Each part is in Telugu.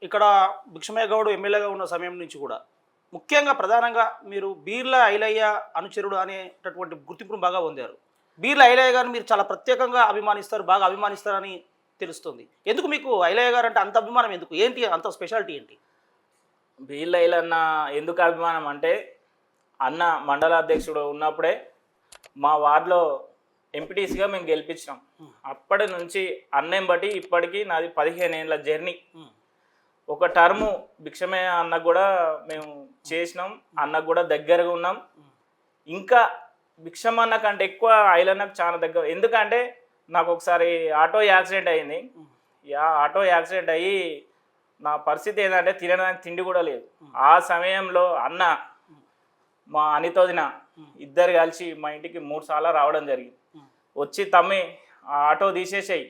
ఇక్కడ భిక్షమయ్య గౌడ్ ఎమ్మెల్యేగా ఉన్న సమయం నుంచి కూడా ముఖ్యంగా ప్రధానంగా మీరు బీర్ల ఐలయ్య అనుచరుడు అనేటటువంటి గుర్తింపును బాగా పొందారు. బీర్ల ఐలయ్య గారిని మీరు చాలా ప్రత్యేకంగా అభిమానిస్తారు, బాగా అభిమానిస్తారని తెలుస్తుంది. ఎందుకు మీకు ఐలయ్య గారు అంటే అంత అభిమానం ఎందుకు? ఏంటి అంత స్పెషాలిటీ ఏంటి? వీళ్ళ ఎందుకు అభిమానం అంటే అన్న మండల అధ్యక్షుడు ఉన్నప్పుడే మా వార్డులో ఎంపీటీసీగా మేము గెలిపించినాం. అప్పటి నుంచి అన్నం బట్టి ఇప్పటికీ నాది 15 ఏళ్ళ జర్నీ. ఒక టర్ము భిక్షమయ్య అన్నకు కూడా మేము చేసినాం, అన్నకు కూడా దగ్గరగా ఉన్నాం. ఇంకా భిక్షమన్న కంటే ఎక్కువ ఐలన్నకు చాలా దగ్గర. ఎందుకంటే నాకు ఒకసారి ఆటో యాక్సిడెంట్ అయింది. ఆటో యాక్సిడెంట్ అయ్యి నా పరిస్థితి ఏంటంటే తినడానికి తిండి కూడా లేదు. ఆ సమయంలో అన్న మా అనితోదిన ఇద్దరు కలిసి మా ఇంటికి 3 సార్లు రావడం జరిగింది. వచ్చి తమ్మి ఆ ఆటో తీసేసాయి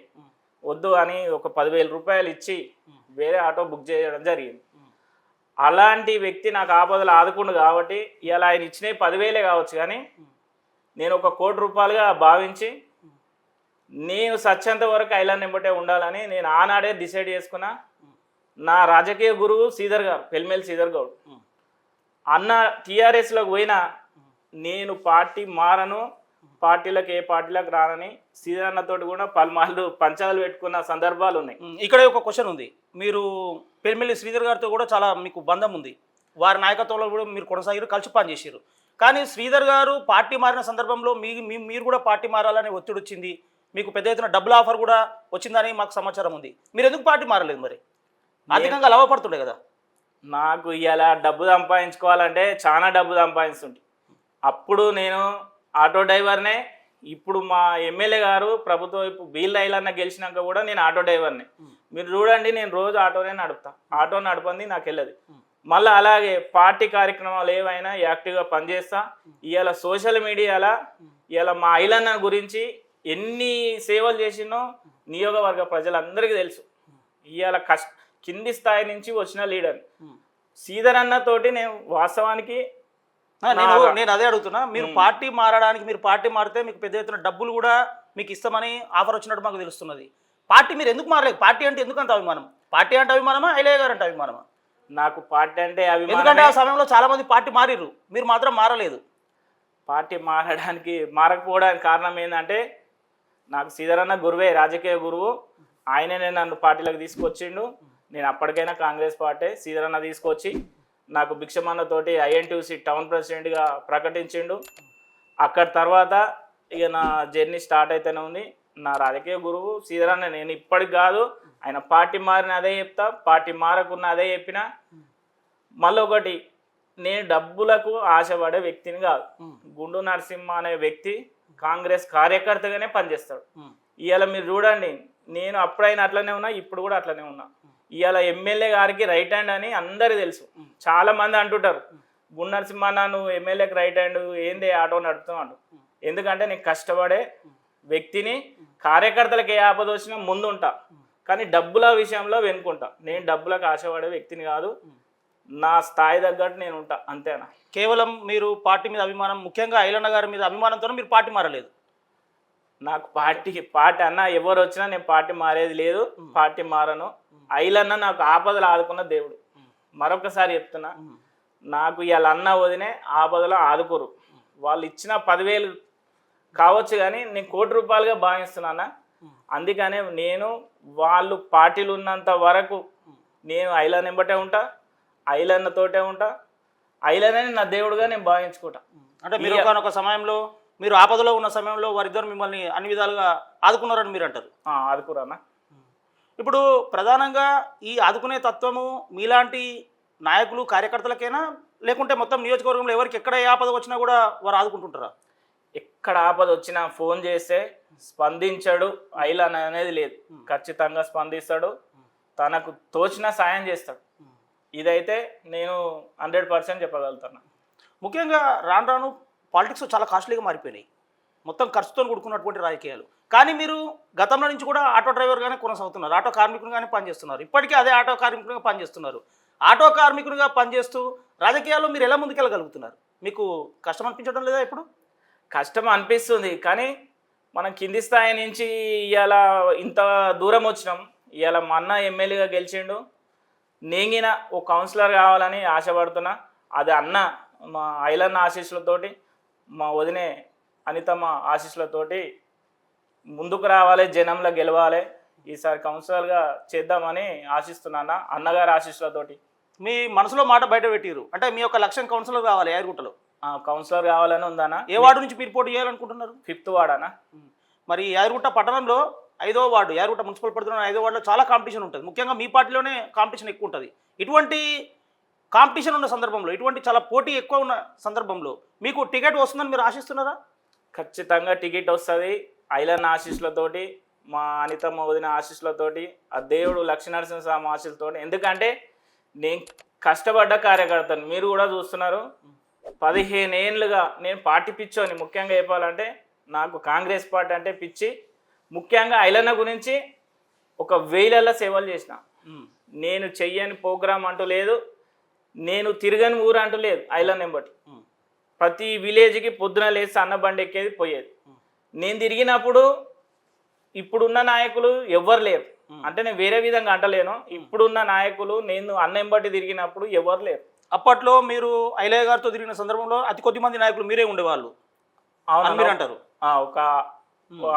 వద్దు అని ఒక 10,000 రూపాయలు ఇచ్చి వేరే ఆటో బుక్ చేయడం జరిగింది. అలాంటి వ్యక్తి నాకు ఆపదలు ఆదుకుండు కాబట్టి ఇలా ఆయన ఇచ్చినవి 10,000 కావచ్చు, కానీ నేను ఒక 1 కోటి రూపాయలుగా భావించి నేను సచ్చేంత వరకు ఐలాండ్ ఎంబటే ఉండాలని నేను ఆనాడే డిసైడ్ చేసుకున్నా. నా రాజకీయ గురువు శ్రీధర్ గారు, పెల్మేల్ శ్రీధర్ గౌడ్ అన్న టీఆర్ఎస్లోకి పోయినా నేను పార్టీ మారను, పార్టీలకు ఏ పార్టీలకు రానని శ్రీధర్ అన్నతోటి కూడా పలుమార్లు పంచాలు పెట్టుకున్న సందర్భాలు ఉన్నాయి. ఇక్కడ ఒక క్వశ్చన్ ఉంది. మీరు పెల్మెల్లి శ్రీధర్ గారితో కూడా చాలా మీకు బంధం ఉంది, వారి నాయకత్వంలో కూడా మీరు కొనసాగిరు, కలిసి పనిచేసారు. కానీ శ్రీధర్ గారు పార్టీ మారిన సందర్భంలో మీరు కూడా పార్టీ మారాలని ఒత్తిడి వచ్చింది, మీకు పెద్ద ఎత్తున డబ్బుల ఆఫర్ కూడా వచ్చిందని మాకు సమాచారం ఉంది. మీరు ఎందుకు పార్టీ మారలేదు? మరి ఆర్థికంగా లాభపడుతుండే కదా. నాకు ఇలా డబ్బు సంపాదించుకోవాలంటే చాలా డబ్బు సంపాదిస్తుంటే అప్పుడు నేను ఆటో డ్రైవర్నే. ఇప్పుడు మా ఎమ్మెల్యే గారు ప్రభుత్వం ఇప్పుడు బీర్ల ఐలన్న గెలిచినాక కూడా నేను ఆటో డ్రైవర్నే. మీరు చూడండి, నేను రోజు ఆటోనే నడుపుతా. ఆటో నడపంది నాకు వెళ్ళదు. మళ్ళీ అలాగే పార్టీ కార్యక్రమాలు ఏవైనా యాక్టివ్గా పనిచేస్తా. ఇవాళ సోషల్ మీడియాలో ఇవాళ మా ఐలన్న గురించి ఎన్ని సేవలు చేసినో నియోగవర్గ ప్రజలందరికీ తెలుసు. ఇవాళ కింది స్థాయి నుంచి వచ్చిన లీడర్ శ్రీధర్ అన్నతోటి నేను వాస్తవానికి నేను అదే అడుగుతున్నా. మీరు పార్టీ మారడానికి, మీరు పార్టీ మారితే మీకు పెద్ద ఎత్తున డబ్బులు కూడా మీకు ఇస్తామని ఆఫర్ వచ్చినట్టు మాకు తెలుస్తున్నది. పార్టీ మీరు ఎందుకు మారలేదు? పార్టీ అంటే ఎందుకు అంత అభిమానం? పార్టీ అంటే అభిమానమా, ఐలయ్య గారు అంటే అభిమానమా? నాకు పార్టీ అంటే అభిమానం. ఎందుకంటే ఆ సమయంలో చాలా మంది పార్టీ మారిర్రు, మీరు మాత్రం మారలేదు. పార్టీ మారకపోవడానికి కారణం ఏంటంటే నాకు శ్రీధర్ అన్న గురువే, రాజకీయ గురువు. ఆయననే నన్ను పార్టీలకు తీసుకొచ్చిండు. నేను అప్పటికైనా కాంగ్రెస్ పార్టీ. శ్రీధర్ అన్న తీసుకొచ్చి నాకు భిక్షమన్నతోటి ఐఎన్టీయూసీ టౌన్ ప్రెసిడెంట్గా ప్రకటించిండు. అక్కడి తర్వాత ఇక నా జర్నీ స్టార్ట్ అయితేనే ఉంది. నా రాజకీయ గురువు శ్రీధర్ అన్న. నేను ఇప్పటికి కాదు, ఆయన పార్టీ మారిన అదే చెప్తా, పార్టీ మారకున్న అదే చెప్పిన. మళ్ళీ ఒకటి, నేను డబ్బులకు ఆశపడే వ్యక్తిని కాదు. గుండు నరసింహ అనే వ్యక్తి కాంగ్రెస్ కార్యకర్తగానే పనిచేస్తాడు. ఇవాళ మీరు చూడండి, నేను అప్పుడైనా అట్లనే ఉన్నా, ఇప్పుడు కూడా అట్లనే ఉన్నా. ఇవాళ ఎమ్మెల్యే గారికి రైట్ హ్యాండ్ అని అందరికీ తెలుసు. చాలా మంది అంటుంటారు, గుండు నరసింహ నువ్వు ఎమ్మెల్యేకి రైట్ హ్యాండ్ ఏంది ఆటో నడుపుతావు అంటు. ఎందుకంటే నేను కష్టపడే వ్యక్తిని, కార్యకర్తలకు ఏ ఆపద వచ్చినా ముందు ఉంటా, కానీ డబ్బుల విషయంలో వెనుకుంటా. నేను డబ్బులకు ఆశపడే వ్యక్తిని కాదు, నా స్థాయి తగ్గట్టు నేను ఉంటా, అంతేనా. కేవలం మీరు పార్టీ మీద అభిమానం, ముఖ్యంగా ఐలన్న గారి మీద అభిమానంతో మీరు పార్టీ మారలేదు. నాకు పార్టీ అన్న ఎవరు వచ్చినా నేను పార్టీ మారేది లేదు, పార్టీ మారను. ఐలన్న నాకు ఆపదలు ఆదుకున్న దేవుడు. మరొకసారి చెప్తున్నా, నాకు ఇవాళ అన్న వదినే ఆపదలో ఆదుకోరు. వాళ్ళు ఇచ్చిన 10,000 కావచ్చు, కానీ నేను 1 కోటి రూపాయలుగా భావిస్తున్నానా. అందుకనే నేను వాళ్ళు పార్టీలు ఉన్నంత వరకు నేను ఐలన్న వెంబటే ఉంటా, ఐలన్నతోటే ఉంటా. ఐలన్నని నా దేవుడుగా నేను భావించుకుంటా. అంటే మీరు ఒకనొక సమయంలో, మీరు ఆపదలో ఉన్న సమయంలో వారిద్దరు మిమ్మల్ని అన్ని విధాలుగా ఆదుకున్నారని మీరు అంటారు. ఆదుకురానా. ఇప్పుడు ప్రధానంగా ఈ ఆదుకునే తత్వము మీలాంటి నాయకులు, కార్యకర్తలకైనా, లేకుంటే మొత్తం నియోజకవర్గంలో ఎవరికి ఎక్కడ ఏ ఆపద వచ్చినా కూడా వారు ఆదుకుంటుంటారా? ఎక్కడ ఆపద వచ్చినా ఫోన్ చేస్తే స్పందించాడు ఐలన్న అనేది లేదు. ఖచ్చితంగా స్పందిస్తాడు, తనకు తోచిన సాయం చేస్తాడు. ఇదైతే నేను 100% చెప్పగలుగుతాను. ముఖ్యంగా రాను రాను పాలిటిక్స్ చాలా కాస్ట్లీగా మారిపోయినాయి, మొత్తం ఖర్చుతో కూడుకున్నటువంటి రాజకీయాలు. కానీ మీరు గతంలో నుంచి కూడా ఆటో డ్రైవర్గానే కొనసాగుతున్నారు, ఆటో కార్మికునిగానే పనిచేస్తున్నారు, ఇప్పటికీ అదే ఆటో కార్మికునిగా పనిచేస్తున్నారు. ఆటో కార్మికునిగా పనిచేస్తూ రాజకీయాల్లో మీరు ఎలా ముందుకెళ్ళగలుగుతున్నారు? మీకు కష్టం అనిపించడం లేదా? ఇప్పుడు కష్టం అనిపిస్తుంది, కానీ మనం కింది స్థాయి నుంచి ఇవాళ ఇంత దూరం వచ్చినాం. ఇవాళ మా అన్న ఎమ్మెల్యేగా గెలిచిండు, నేగిన ఓ కౌన్సిలర్ కావాలని ఆశపడుతున్నా. అది అన్న మా ఐలన్న ఆశీస్సులతోటి, మా వదినే అనితమ్మ ఆశీస్సులతోటి ముందుకు రావాలి, జనంలో గెలవాలి, ఈసారి కౌన్సిలర్గా చేద్దామని ఆశిస్తున్నాను అన్నగారి ఆశీస్సులతోటి. మీ మనసులో మాట బయట పెట్టిరు అంటే మీ యొక్క లక్ష్యం కౌన్సిలర్ కావాలి యాదగిరిగుట్టలో. కౌన్సిలర్ కావాలని ఉందన్నా. ఏ వార్డు నుంచి మీరు పోటీ చేయాలనుకుంటున్నారు? 5th వార్డ్ అన్న. మరి యాదగిరిగుట్ట పట్టణంలో 5వ వార్డు, యాదగిరిగుట్ట మున్సిపల్ పరిధిలో 5వ వార్డులో చాలా కాంపిటీషన్ ఉంటుంది. ముఖ్యంగా మీ పార్టీలోనే కాంపిటీషన్ ఎక్కువ ఉంటుంది. ఇటువంటి కాంపిటీషన్ ఉన్న సందర్భంలో, ఇటువంటి చాలా పోటీ ఎక్కువ ఉన్న సందర్భంలో మీకు టికెట్ వస్తుందని మీరు ఆశిస్తున్నారా? ఖచ్చితంగా టికెట్ వస్తుంది. ఐలన్న ఆశీస్సులతోటి, మా అనితమ్మ వదిన ఆశీస్సులతోటి, ఆ దేవుడు లక్ష్మీనరసింహస్వామి ఆశీస్సులతోటి. ఎందుకంటే నేను కష్టపడ్డ కార్యకర్తను, మీరు కూడా చూస్తున్నారు. 15 ఏళ్ళుగా నేను పార్టీ పిచ్చోని. ముఖ్యంగా చెప్పాలంటే నాకు కాంగ్రెస్ పార్టీ అంటే పిచ్చి. ముఖ్యంగా ఐలన్న గురించి ఒక 1000 సేవలు చేసిన. నేను చెయ్యని ప్రోగ్రాం అంటూ లేదు, నేను తిరగని ఊరు అంటూ లేదు. ఐలన్న ఎంబటి ప్రతి విలేజ్కి పొద్దున లేచి అన్న బండి ఎక్కేది పోయేది. నేను తిరిగినప్పుడు ఇప్పుడున్న నాయకులు ఎవ్వరు లేరు. అంటే నేను వేరే విధంగా అంటలేను. ఇప్పుడున్న నాయకులు నేను అన్న ఎంబటి తిరిగినప్పుడు ఎవరు లేరు. అప్పట్లో మీరు ఐలయ్య గారితో తిరిగిన సందర్భంలో అతి కొద్ది మంది నాయకులు మీరే ఉండేవాళ్ళు. అవును మీరు అంటారు. ఒక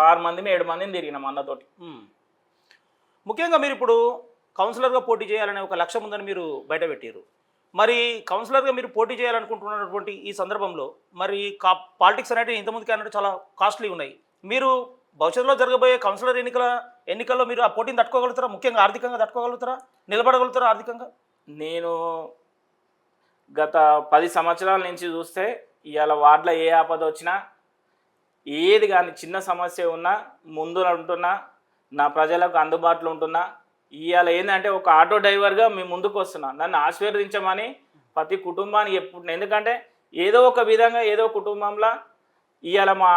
6 మందిని 7 మందిని తిరిగినాం అన్నతోటి. ముఖ్యంగా మీరు ఇప్పుడు కౌన్సిలర్గా పోటీ చేయాలనే ఒక లక్ష్యం ఉందని మీరు బయట పెట్టారు. మరి కౌన్సిలర్గా మీరు పోటీ చేయాలనుకుంటున్నటువంటి ఈ సందర్భంలో మరి పాలిటిక్స్ అనేవి ఇంతకుముందుకే అన్నట్టు చాలా కాస్ట్లీ ఉన్నాయి. మీరు భవిష్యత్తులో జరగబోయే కౌన్సిలర్ ఎన్నికల్లో మీరు ఆ పోటీని తట్టుకోగలుగుతారా? ముఖ్యంగా ఆర్థికంగా తట్టుకోగలుగుతారా? నిలబడగలుగుతారా ఆర్థికంగా? నేను గత 10 సంవత్సరాల నుంచి చూస్తే ఇవాళ వార్డులో ఏ ఆపద వచ్చినా, ఏది కానీ చిన్న సమస్య ఉన్నా ముందు ఉంటున్నా, నా ప్రజలకు అందుబాటులో ఉంటున్నా. ఇవాళ ఏంటంటే ఒక ఆటో డ్రైవర్గా మేము ముందుకు వస్తున్నా. నన్ను ఆశీర్వదించమని ప్రతి కుటుంబానికి చెప్పుకుంటున్నా. ఎందుకంటే ఏదో ఒక విధంగా ఏదో కుటుంబంలో ఇవాళ మా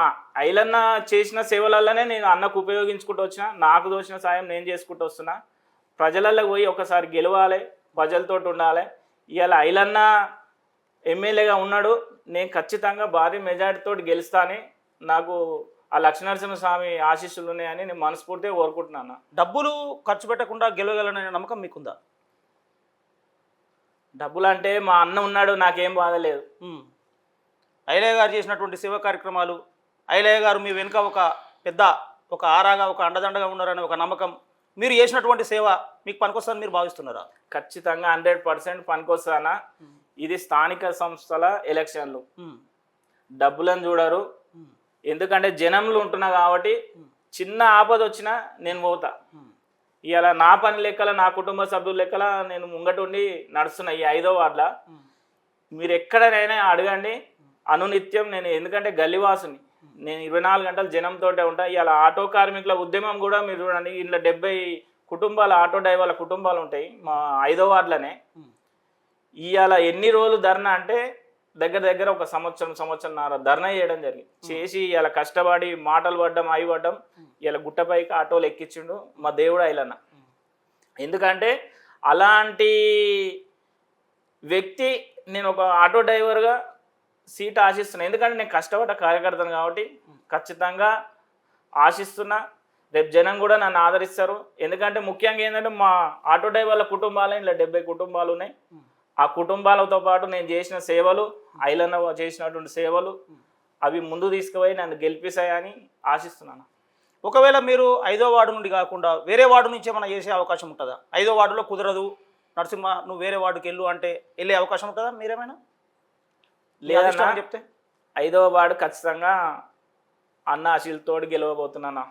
ఐలన్న చేసిన సేవలలోనే నేను అన్నకు ఉపయోగించుకుంటూ వచ్చిన. నాకు దోచిన సాయం నేను చేసుకుంటూ వస్తున్నా. ప్రజలలో పోయి ఒకసారి గెలవాలి, ప్రజలతో ఉండాలి. ఇవాళ ఐలన్న ఎమ్మెల్యేగా ఉన్నాడు. నేను ఖచ్చితంగా భారీ మెజార్టీతో గెలుస్తాను. నాకు ఆ లక్ష్మీనరసింహస్వామి ఆశీస్సులు ఉన్నాయని నేను మనస్ఫూర్తిగా కోరుకుంటున్నాను. డబ్బులు ఖర్చు పెట్టకుండా గెలవగలననే నమ్మకం మీకుందా? డబ్బులు అంటే మా అన్న ఉన్నాడు, నాకేం బాధ లేదు. ఐలయ్య గారు చేసినటువంటి సేవా కార్యక్రమాలు, ఐలయ్య గారు మీ వెనుక ఒక ఆరాగా ఒక అండదండగా ఉన్నారనే ఒక నమ్మకం, మీరు చేసినటువంటి సేవ మీకు పనికొస్తుందని మీరు భావిస్తున్నారా? ఖచ్చితంగా 100% పనికొస్తానా. ఇది స్థానిక సంస్థల ఎలక్షన్లు, డబ్బులను చూడరు. ఎందుకంటే జనంలో ఉంటున్నా కాబట్టి చిన్న ఆపద వచ్చినా నేను పోతా. ఇవాళ నా పని లెక్కల, నా కుటుంబ సభ్యుల లెక్కల నేను ముంగటుండి నడుస్తున్నా ఈ 5వ వార్డులో. మీరు ఎక్కడైనా అడగండి, అనునిత్యం నేను, ఎందుకంటే గల్లీవాసుని, నేను 24 గంటలు జనంతో ఉంటా. ఇవాళ ఆటో కార్మికుల ఉద్యమం కూడా మీరు చూడండి, ఇంట్లో 70 కుటుంబాల ఆటో డ్రైవర్ల కుటుంబాలు ఉంటాయి మా 5వ వార్డులోనే. ఇవాళ ఎన్ని రోజులు ధర్నా అంటే దగ్గర ఒక సంవత్సరంన్నర ధర్నా చేయడం జరిగింది. చేసి ఇలా కష్టపడి మాటలు పడ్డం, అవి పడ్డం, ఇలా గుట్టపైకి ఆటోలు ఎక్కించిండు మా దేవుడు ఐలన్న. ఎందుకంటే అలాంటి వ్యక్తి నేను ఒక ఆటో డ్రైవర్గా సీట్ ఆశిస్తున్నా. ఎందుకంటే నేను కష్టపడ్డ కార్యకర్తను కాబట్టి ఖచ్చితంగా ఆశిస్తున్నా. రేపు జనం కూడా నన్ను ఆదరిస్తారు. ఎందుకంటే ముఖ్యంగా ఏంటంటే మా ఆటో డ్రైవర్ల కుటుంబాలే ఇలా 70 కుటుంబాలు ఉన్నాయి. ఆ కుటుంబాలతో పాటు నేను చేసిన సేవలు, ఐలన్న చేసినటువంటి సేవలు, అవి ముందు తీసుకుపోయి నన్ను గెలిపిస్తాయని ఆశిస్తున్నాను. ఒకవేళ మీరు 5వ వార్డు నుండి కాకుండా వేరే వార్డు నుంచి ఏమైనా చేసే అవకాశం ఉంటుందా? 5వ వార్డులో కుదరదు నరసింహ, నువ్వు వేరే వార్డుకి వెళ్ళు అంటే వెళ్ళే అవకాశం ఉంటుందా? మీరేమైనా లేదన్నా చెప్తే 5వ వార్డు ఖచ్చితంగా అన్న ఆశీలతో గెలవబోతున్నానా.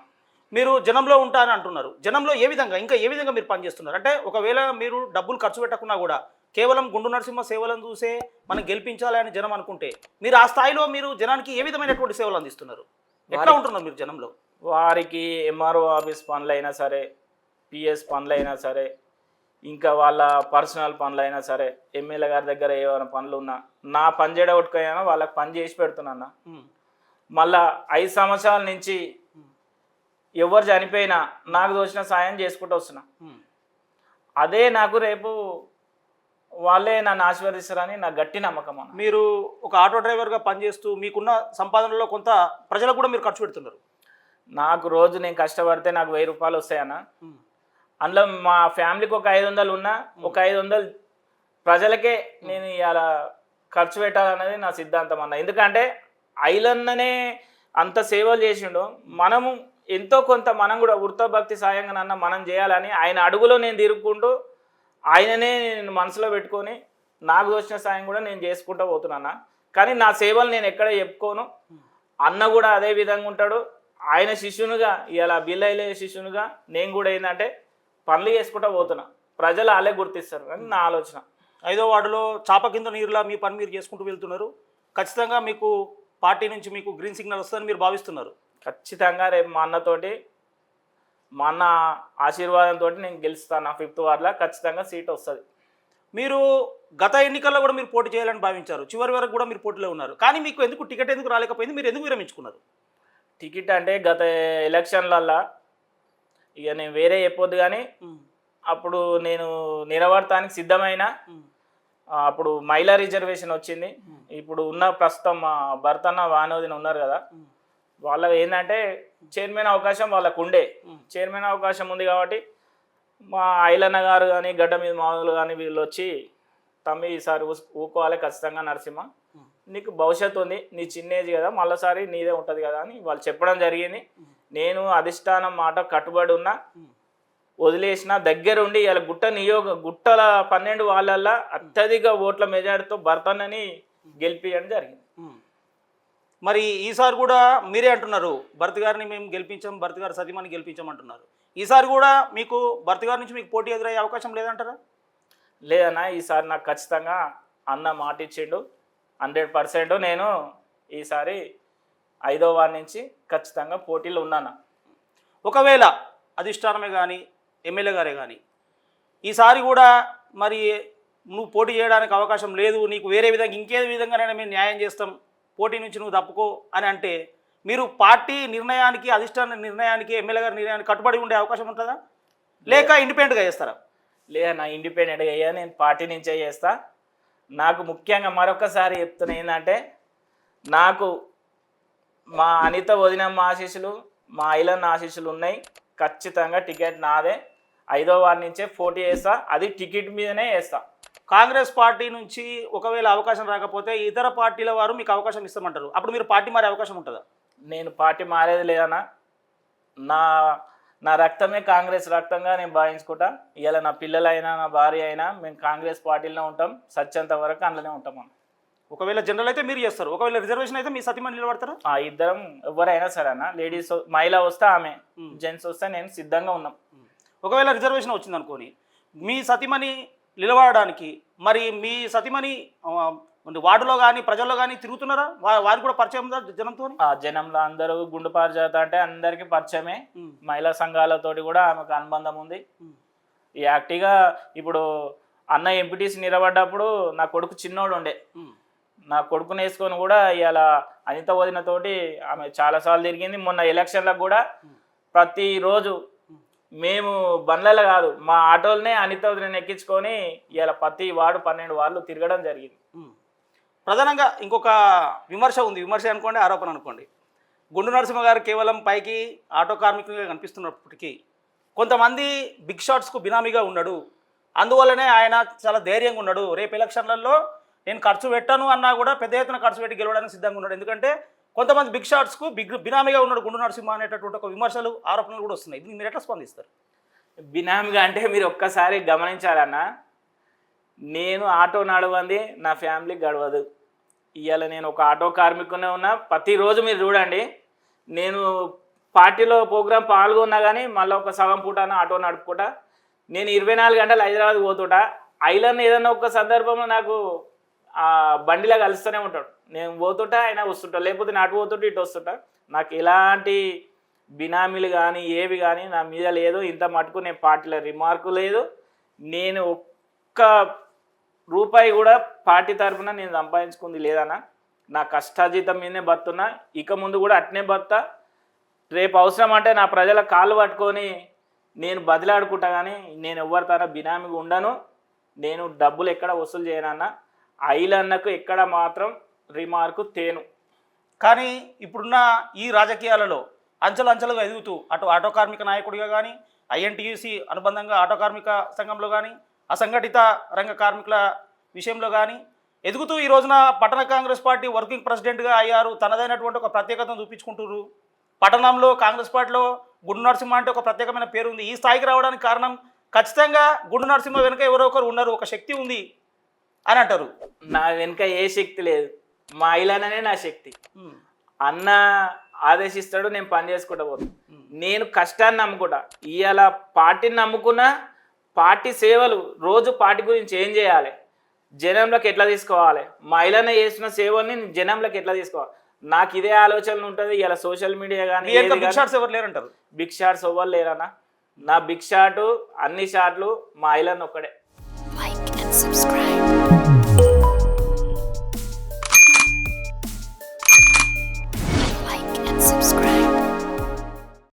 మీరు జనంలో ఉంటారని అంటున్నారు. జనంలో ఏ విధంగా మీరు పనిచేస్తున్నారు? అంటే ఒకవేళ మీరు డబ్బులు ఖర్చు పెట్టకున్నా కూడా కేవలం గుండు నరసింహ సేవలను చూసే మనం గెలిపించాలి అని జనం అనుకుంటే మీరు ఆ స్థాయిలో మీరు జనానికి ఏ విధమైనటువంటి సేవలు అందిస్తున్నారు? ఎట్లా ఉంటున్నారు మీరు జనంలో? వారికి ఎంఆర్ఓ ఆఫీస్ పనులైనా సరే, పిఎస్ పనులైనా సరే, ఇంకా వాళ్ళ పర్సనల్ పనులైనా సరే, ఎమ్మెల్యే గారి దగ్గర ఏమైనా పనులు ఉన్నా, నా పని చేయడగొట్టుకైనా వాళ్ళకి పని చేసి పెడుతున్నా. మళ్ళా 5 సంవత్సరాల నుంచి ఎవరు చనిపోయినా నాకు తోచిన సాయం చేసుకుంటూ వస్తున్నా. అదే నాకు రేపు వాళ్ళే నన్ను ఆశీర్వదిస్తారని నా గట్టి నమ్మకం అన్న. మీరు ఒక ఆటో డ్రైవర్గా పనిచేస్తూ మీకున్న సంపాదనలో కొంత ప్రజలకు కూడా మీరు ఖర్చు పెడుతున్నారు. నాకు రోజు నేను కష్టపడితే నాకు 1000 రూపాయలు వస్తాయన్న. అందులో మా ఫ్యామిలీకి ఒక 500 ఉన్నా ఒక 500 ప్రజలకే నేను ఇలా ఖర్చు పెట్టాలన్నది నా సిద్ధాంతం అన్న. ఎందుకంటే ఐలన్ననే అంత సేవలు చేసిండు, మనము ఎంతో కొంత మనం కూడా వృత్త భక్తి సాయంగా మనం చేయాలని ఆయన అడుగులో నేను తిరుగుకుంటూ ఆయననే నేను మనసులో పెట్టుకొని నాకు వచ్చిన సాయం కూడా నేను చేసుకుంటూ పోతున్నా. కానీ నా సేవలు నేను ఎక్కడ చెప్పుకోను. అన్న కూడా అదే విధంగా ఉంటాడు. ఆయన శిష్యునిగా ఇలా బిల్లైలే శిష్యునిగా నేను కూడా ఏంటంటే పనులు చేసుకుంటూ పోతున్నా. ప్రజలు వాళ్ళే గుర్తిస్తారు అని నా ఆలోచన. 5వ వార్డులో చాప కింద నీరులా మీ పని మీరు చేసుకుంటూ వెళ్తున్నారు. ఖచ్చితంగా మీకు పార్టీ నుంచి మీకు గ్రీన్ సిగ్నల్ వస్తుందని మీరు భావిస్తున్నారు. ఖచ్చితంగా రేపు మా అన్న ఆశీర్వాదంతో నేను గెలుస్తాను. నా 5th వార్డులో ఖచ్చితంగా సీట్ వస్తుంది. మీరు గత ఎన్నికల్లో కూడా మీరు పోటీ చేయాలని భావించారు, చివరి వరకు కూడా మీరు పోటీలో ఉన్నారు. కానీ మీకు ఎందుకు టికెట్ ఎందుకు రాలేకపోయింది, మీరు ఎందుకు విరమించుకున్నారు? టికెట్ అంటే గత ఎలక్షన్లల్లో ఇక నేను వేరే చెప్పొద్దు కానీ అప్పుడు నేను నిలబడటానికి సిద్ధమైన అప్పుడు మహిళా రిజర్వేషన్ వచ్చింది. ఇప్పుడు ఉన్న ప్రస్తుతం మా భర్తన్న వానోదిన ఉన్నారు కదా, వాళ్ళకి ఏంటంటే చైర్మన్ అవకాశం వాళ్ళకు ఉండే. చైర్మన్ అవకాశం ఉంది కాబట్టి మా ఐలన్న గారు కానీ గడ్డ మీద మామూలు కానీ వీళ్ళు వచ్చి తమ్మి ఈసారి ఊకోవాలి ఖచ్చితంగా నరసింహ, నీకు భవిష్యత్తు ఉంది, నీ చిన్న ఏజ్ కదా, మళ్ళీసారి నీదే ఉంటుంది కదా అని వాళ్ళు చెప్పడం జరిగింది. నేను అధిష్టానం మాట కట్టుబడి ఉన్నా, వదిలేసిన దగ్గరుండి ఇలా గుట్టల 12 వాళ్ళల్లో అత్యధిక ఓట్ల మెజార్టీతో భర్తన్నని గెలిపించడం జరిగింది. మరి ఈసారి కూడా మీరే అంటున్నారు భరత్ గారిని మేము గెలిపించాం, భరత్ గారు సతీమణి గెలిపించామంటున్నారు. ఈసారి కూడా మీకు భరత్ గారి నుంచి మీకు పోటీ ఎదురయ్యే అవకాశం లేదంటారా? లేదన్నా, ఈసారి నాకు ఖచ్చితంగా అన్న మాట ఇచ్చిండు. 100% నేను ఈసారి 5వ వార్డు నుంచి ఖచ్చితంగా పోటీలో ఉన్నాను. ఒకవేళ అధిష్టానమే కానీ ఎమ్మెల్యే గారే కానీ ఈసారి కూడా మరి నువ్వు పోటీ చేయడానికి అవకాశం లేదు, నీకు వేరే విధంగా ఇంకే విధంగానైనా మేము న్యాయం చేస్తాం, పోటీ నుంచి నువ్వు తప్పుకో అని అంటే మీరు పార్టీ నిర్ణయానికి, అధిష్టాన నిర్ణయానికి, ఎమ్మెల్యే గారి నిర్ణయానికి కట్టుబడి ఉండే అవకాశం ఉంటుందా, లేక ఇండిపెండెంట్గా చేస్తారా? లేదా ఇండిపెండెంట్గా అయ్యా, నేను పార్టీ నుంచే చేస్తా. నాకు ముఖ్యంగా మరొకసారి చెప్తున్నా ఏంటంటే, నాకు మా అనిత వదినమ్మ ఆశీస్సులు, మా ఐలన్న ఆశీస్సులు ఉన్నాయి. ఖచ్చితంగా టికెట్ నాదే. 5వ వార్డు నుంచే పోటీ చేస్తా, అది టికెట్ మీదనే వేస్తా. కాంగ్రెస్ పార్టీ నుంచి ఒకవేళ అవకాశం రాకపోతే ఇతర పార్టీల వారు మీకు అవకాశం ఇస్తామంటారు, అప్పుడు మీరు పార్టీ మారే అవకాశం ఉంటుందా? నేను పార్టీ మారేది లేదన్నా. నా రక్తమే కాంగ్రెస్ రక్తంగా నేను భావించుకుంటా. ఇలా నా పిల్లలైనా నా భార్య అయినా మేము కాంగ్రెస్ పార్టీలో ఉంటాం, సత్యంత వరకు అందులోనే ఉంటాం. మనం ఒకవేళ జనరల్ అయితే మీరు చేస్తారు, ఒకవేళ రిజర్వేషన్ అయితే మీ సతీమణి నిలబడతారా? ఇద్దరం ఎవరైనా సరే అన్న, లేడీస్ మహిళ వస్తే ఆమె, జెంట్స్ వస్తే నేను సిద్ధంగా ఉన్నాం. ఒకవేళ రిజర్వేషన్ వచ్చింది అనుకోని మీ సతీమణి నిలబడడానికి మరి మీ సతీమణి వార్డులో కానీ ప్రజల్లో కానీ తిరుగుతున్నారా? వారికి కూడా పరిచయం ఉందా జనంతో? జనంలో అందరూ గుండు పారిజాత అంటే అందరికీ పరిచయమే. మహిళా సంఘాలతోటి కూడా ఆమెకు అనుబంధం ఉంది. ఈ యాక్టివ్గా ఇప్పుడు అన్న ఎంపీటీసీ నిలబడ్డప్పుడు నా కొడుకు చిన్నోడు ఉండే, నా కొడుకుని వేసుకొని కూడా ఇలా అనిత వదినతోటి ఆమె చాలాసార్లు తిరిగింది. మొన్న ఎలక్షన్లకు కూడా ప్రతిరోజు మేము బండ్లలో కాదు మా ఆటోలనే అనిత వదిన ఎక్కించుకొని ఇలా ప్రతి వార్డు 12 వార్డులు తిరగడం జరిగింది. ప్రధానంగా ఇంకొక విమర్శ ఉంది, విమర్శ అనుకోండి, ఆరోపణ అనుకోండి. గుండు నరసింహ గారు కేవలం పైకి ఆటో కార్మికులుగా కనిపిస్తున్నప్పటికీ కొంతమంది బిగ్ షాట్స్కు బినామీగా ఉన్నాడు, అందువల్లనే ఆయన చాలా ధైర్యంగా ఉన్నాడు, రేపు ఎలక్షన్లలో నేను ఖర్చు పెట్టాను అన్నా కూడా పెద్ద ఎత్తున ఖర్చు పెట్టి గెలవడానికి సిద్ధంగా ఉన్నాడు, ఎందుకంటే కొంతమంది బిగ్ షాట్స్కు బినామీగా ఉన్నాడు గుండు నరసింహ అనేటటువంటి ఒక విమర్శలు, ఆరోపణలు కూడా వస్తున్నాయి. ఇది మీరు ఎట్లా స్పందిస్తారు? బినామీగా అంటే మీరు ఒక్కసారి గమనించాలన్నా, నేను ఆటో నడవంది నా ఫ్యామిలీ గడవదు. ఇవాళ నేను ఒక ఆటో కార్మికునే ఉన్నా. ప్రతిరోజు మీరు చూడండి, నేను పార్టీలో ప్రోగ్రాం పాల్గొన్నా కానీ మళ్ళీ ఒక సగం పూట ఆటో నడుపుకుంటా. నేను 24 గంటలు హైదరాబాద్ పోతుంటా. ఐలన్న ఏదన్నా ఒక సందర్భంలో నాకు బండిలో కలుస్తూనే ఉంటాడు. నేను పోతుంటా ఆయన వస్తుంటా, లేకపోతే నేను అటు పోతుంటే ఇటు వస్తుంటా. నాకు ఎలాంటి బినామీలు కానీ ఏవి కానీ నా మీద లేదు. ఇంత మటుకు నేను పార్టీలో రిమార్కు లేదు. నేను ఒక్క రూపాయి కూడా పార్టీ తరఫున నేను సంపాదించుకుంది లేదన్నా. నా కష్టాజీతం మీదనే బతున్నా, ఇక ముందు కూడా అట్నే బతుతా. రేపు అవసరం అంటే నా ప్రజల కాళ్ళు పట్టుకొని నేను బదిలాడుకుంటా, కానీ నేను ఎవరితోనో బినామీగా ఉండను. నేను డబ్బులు ఎక్కడ వసూలు చేయనన్నా. ఐలన్నకు ఎక్కడ మాత్రం రిమార్కు తేను. కానీ ఇప్పుడున్న ఈ రాజకీయాలలో అంచెలంచెలుగా ఎదుగుతూ అటు ఆటో కార్మిక నాయకుడిగా కానీ ఐఎన్టీయూసీ అనుబంధంగా ఆటో కార్మిక సంఘంలో కానీ అసంఘటిత రంగ కార్మికుల విషయంలో కానీ ఎదుగుతూ ఈ రోజున పట్టణ కాంగ్రెస్ పార్టీ వర్కింగ్ ప్రెసిడెంట్గా అయ్యారు. తనదైనటువంటి ఒక ప్రత్యేకతను చూపించుకుంటున్నారు. పట్టణంలో కాంగ్రెస్ పార్టీలో గుండు నరసింహ అంటే ఒక ప్రత్యేకమైన పేరు ఉంది. ఈ స్థాయికి రావడానికి కారణం ఖచ్చితంగా గుండు నరసింహ వెనుక ఎవరో ఒకరు ఉన్నారు, ఒక శక్తి ఉంది అని అంటారు. నా వెనుక ఏ శక్తి లేదు, మా ఇలానే నా శక్తి. అన్న ఆదేశిస్తాడు, నేను పని చేసుకుంటా పోతాను. నేను కష్టాన్ని నమ్ముకుంటా. ఇవాళ పార్టీని నమ్ముకున్నా, పార్టీ సేవలు రోజు పార్టీ గురించి ఏం చేయాలి, జనంలోకి ఎట్లా తీసుకోవాలి, మహిళనే చేస్తున్న సేవల్ని జనంలోకి ఎట్లా తీసుకోవాలి, నాకు ఇదే ఆలోచనలు ఉంటుంది. ఇలా సోషల్ మీడియా కానీ బిగ్ షాట్స్ ఎవరు లేరంటారు. బిగ్ షాట్స్ ఎవ్వరు లేరన్నా. నా బిగ్ షాట్ అన్ని షాట్లు మా ఐలన్ ఒక్కడే.